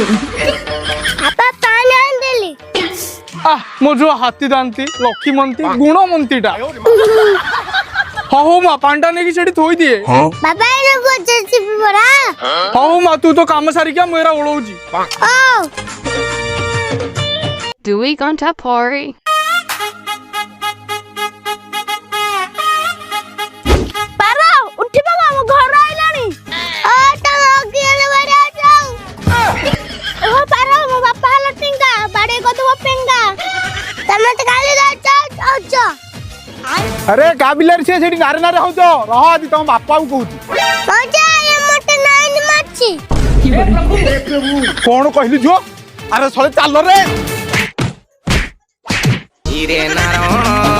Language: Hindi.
आपा पानी आन देली मो जो हाथी दांती लक्ष्मीमंती गुणमंतीटा हाँ माँ पांडा नहीं कि थोई दिए बाबा ने गोचे बरा हाँ माँ तू तो काम सारी क्या मेरा ओढ़ौजी ओ Do we going to party? पारा उठी बाबा हम घर आइलानी ओ त अगिले बारे आ जाऊ ओ पारा मो बापा हला टिंगा बाड़े को तो पेंगा तमे त गाली दा जाऊ अरे काबिलर से सेठी नारे नारे हो तो रह आदि तुम बापा को कहूची मजा ये मोटे नाइन माची कौन कहली जो अरे सले चल रे धीरे नारायण